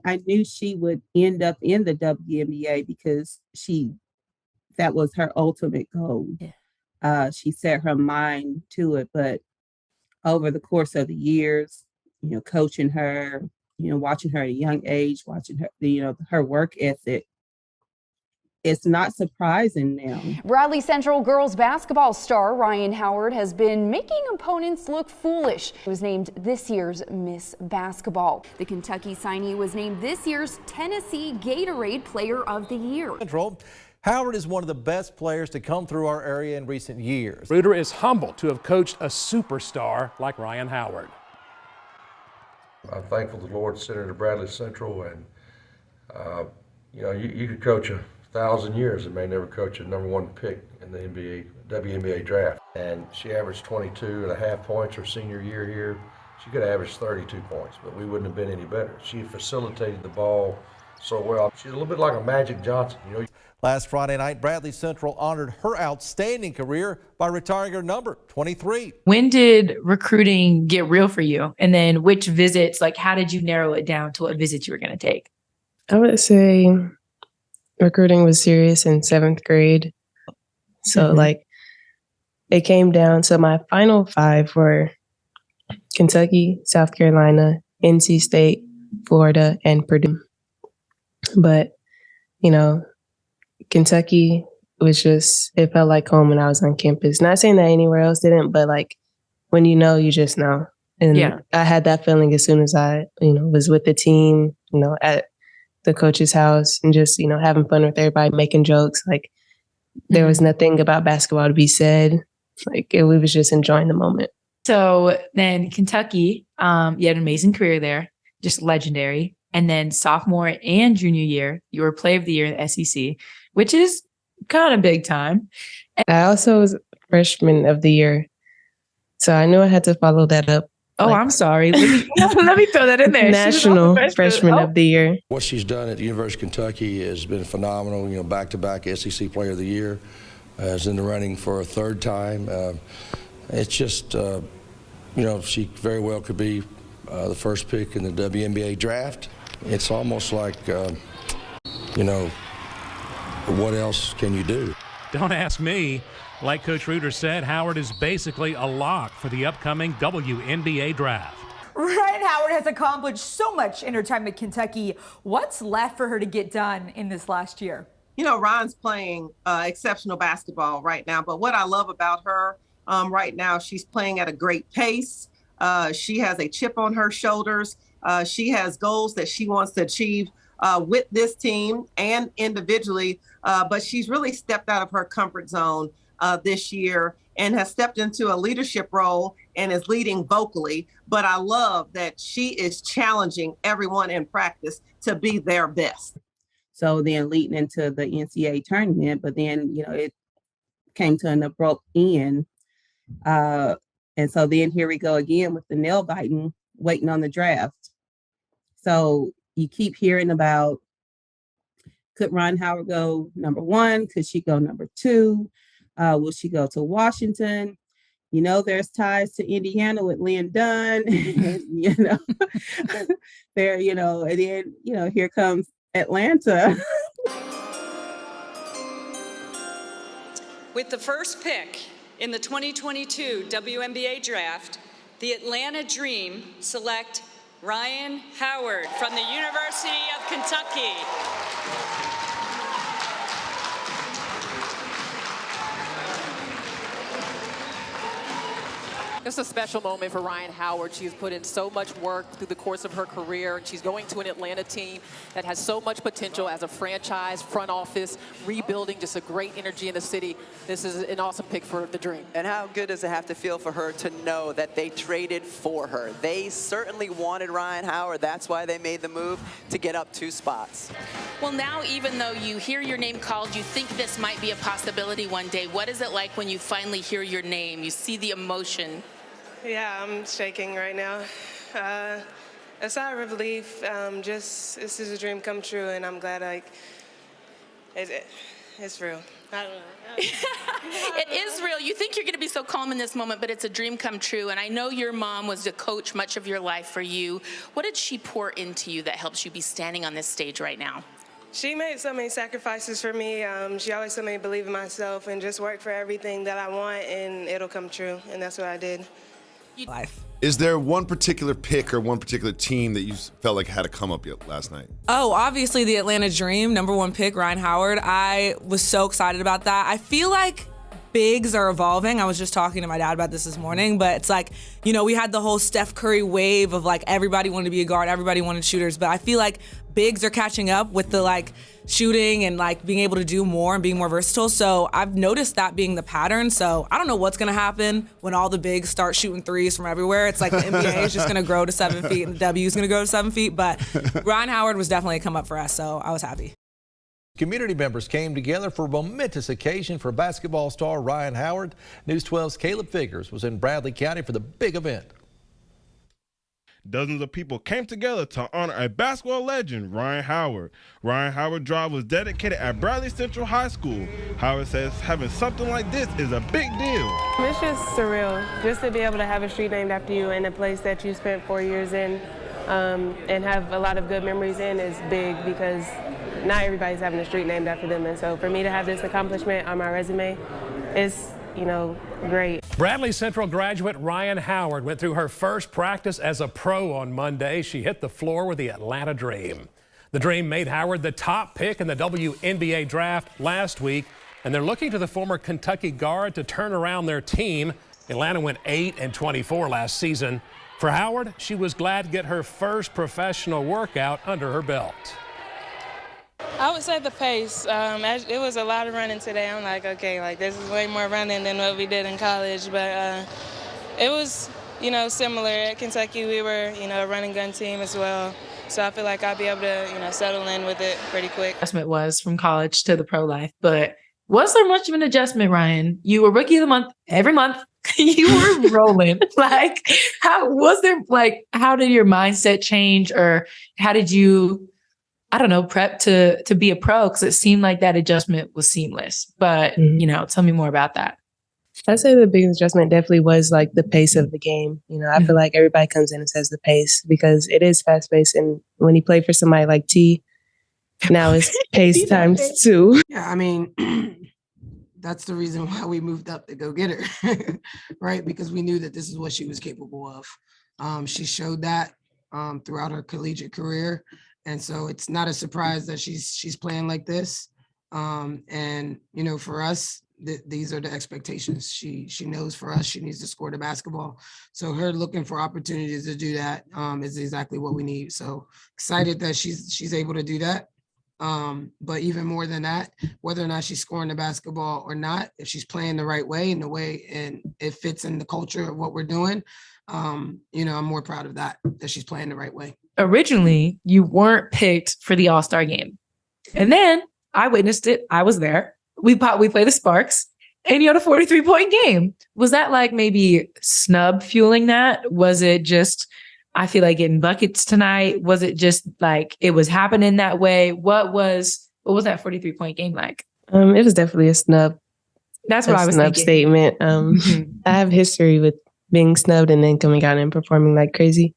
I knew she would end up in the WNBA because that was her ultimate goal. Yeah. She set her mind to it, but over the course of the years, coaching her, watching her at a young age, watching her, her work ethic, it's not surprising now. Bradley Central girls basketball star Rhyne Howard has been making opponents look foolish. She was named this year's Miss Basketball. The Kentucky signee was named this year's Tennessee Gatorade Player of the Year. Central. Howard is one of the best players to come through our area in recent years. Reuter is humbled to have coached a superstar like Rhyne Howard. I'm thankful the Lord sent her to Bradley Central, and you could coach 1,000 years and may never coach a #1 pick in the WNBA draft. And she averaged 22.5 points her senior year here. She could have averaged 32 points, but we wouldn't have been any better. She facilitated the ball so well. She's a little bit like a Magic Johnson, Last Friday night, Bradley Central honored her outstanding career by retiring her number 23. When did recruiting get real for you? And then which visits, how did you narrow it down to what visits you were going to take? I would say recruiting was serious in 7th grade. So it came down to my final 5 were Kentucky, South Carolina, NC State, Florida, and Purdue. But, Kentucky was it felt like home when I was on campus. Not saying that anywhere else didn't, but when you just know. And yeah. I had that feeling as soon as I, was with the team, at the coach's house and just, having fun with everybody, making jokes. There was nothing about basketball to be said. We was just enjoying the moment. So then Kentucky, you had an amazing career there, just legendary. And then sophomore and junior year, you were player of the year in the SEC, which is kind of big time. I also was freshman of the year. So I knew I had to follow that up. Oh, I'm sorry. Let me throw that in there. National freshman of the year. What she's done at the University of Kentucky has been phenomenal. Back-to-back SEC Player of the Year. Is in the running for a 3rd time. It's just, she very well could be the first pick in the WNBA draft. It's almost like, what else can you do? Don't ask me. Like Coach Reuter said, Howard is basically a lock for the upcoming WNBA draft. Rhyne Howard has accomplished so much in her time at Kentucky. What's left for her to get done in this last year? Ryan's playing exceptional basketball right now, but what I love about her right now, she's playing at a great pace. She has a chip on her shoulders. She has goals that she wants to achieve with this team and individually, but she's really stepped out of her comfort zone this year and has stepped into a leadership role and is leading vocally. But I love that she is challenging everyone in practice to be their best. So then leading into the NCAA tournament, but then, it came to an abrupt end. And so then here we go again with the nail biting, waiting on the draft. So you keep hearing about, could Rhyne Howard go #1? Could she go #2? Will she go to Washington? There's ties to Indiana with Lynn Dunn. And, there, and then, here comes Atlanta. With the first pick in the 2022 WNBA draft, the Atlanta Dream select Rhyne Howard from the University of Kentucky. It's a special moment for Rhyne Howard. She's put in so much work through the course of her career. She's going to an Atlanta team that has so much potential as a franchise, front office, rebuilding, just a great energy in the city. This is an awesome pick for the Dream. And how good does it have to feel for her to know that they traded for her? They certainly wanted Rhyne Howard. That's why they made the move to get up 2 spots. Well, now, even though you hear your name called, you think this might be a possibility one day. What is it like when you finally hear your name? You see the emotion? Yeah, I'm shaking right now. A sigh of relief. This is a dream come true, and I'm glad it's real. I don't know. It is real. You think you're going to be so calm in this moment, but it's a dream come true. And I know your mom was a coach much of your life for you. What did she pour into you that helps you be standing on this stage right now? She made so many sacrifices for me. She always told me to believe in myself and just work for everything that I want, and it'll come true. And that's what I did. Life. Is there one particular pick or one particular team that you felt like had to come up yet last night? Oh, obviously the Atlanta Dream, #1 pick, Rhyne Howard. I was so excited about that. I feel like bigs are evolving. I was just talking to my dad about this morning, but it's like, you know, we had the whole Steph Curry wave of like everybody wanted to be a guard, everybody wanted shooters, but I feel like bigs are catching up with the like shooting and like being able to do more and being more versatile. So I've noticed that being the pattern. So I don't know what's going to happen when all the bigs start shooting threes from everywhere. It's like the NBA is just going to grow to 7 feet and the W is going to go to 7 feet. But Rhyne Howard was definitely a come up for us. So I was happy. Community members came together for a momentous occasion for basketball star Rhyne Howard. News 12's Caleb Figures was in Bradley County for the big event. Dozens of people came together to honor a basketball legend, Rhyne Howard. Rhyne Howard Drive was dedicated at Bradley Central High School. Howard says having something like this is a big deal. It's just surreal, just to be able to have a street named after you in a place that you spent 4 years in and have a lot of good memories in is big because not everybody's having a street named after them. And so for me to have this accomplishment on my resume is, you know, great. Bradley Central graduate Rhyne Howard went through her first practice as a pro on Monday. She hit the floor with the Atlanta Dream. The Dream made Howard the top pick in the WNBA draft last week, and they're looking to the former Kentucky guard to turn around their team. Atlanta went 8-24 last season. For Howard, she was glad to get her first professional workout under her belt. I would say the pace. It was a lot of running today. I'm like, okay, like this is way more running than what we did in college. But it was, you know, similar. At Kentucky, we were, you know, a running gun team as well. So I feel like I'll be able to, you know, settle in with it pretty quick. Adjustment was from college to the pro life, but was there much of an adjustment, Ryan? You were rookie of the month every month. You were rolling. Like, how did your mindset change, or how did you, I don't know, prep to be a pro? Because it seemed like that adjustment was seamless. But, you know, tell me more about that. I'd say the biggest adjustment definitely was like the pace of the game. You know, I feel like everybody comes in and says the pace because it is fast paced. And when you play for somebody like T, now it's pace times 2. Yeah, I mean, that's the reason why we moved up to go get her, right? Because we knew that this is what she was capable of. She showed that throughout her collegiate career. And so it's not a surprise that she's playing like this. And, you know, for us, these are the expectations. She knows for us, she needs to score the basketball. So her looking for opportunities to do that is exactly what we need. So excited that she's able to do that. But even more than that, whether or not she's scoring the basketball or not, if she's playing the right way and it fits in the culture of what we're doing, you know, I'm more proud of that she's playing the right way. Originally, you weren't picked for the All-Star game. And then I witnessed it. I was there. We play the Sparks and you had a 43-point game. Was that like maybe snub fueling that? Was it just, I feel like getting buckets tonight? Was it just like it was happening that way? What was that 43-point game like? It was definitely a snub. That's what I was snub thinking. Statement. I have history with being snubbed and then coming out and performing like crazy.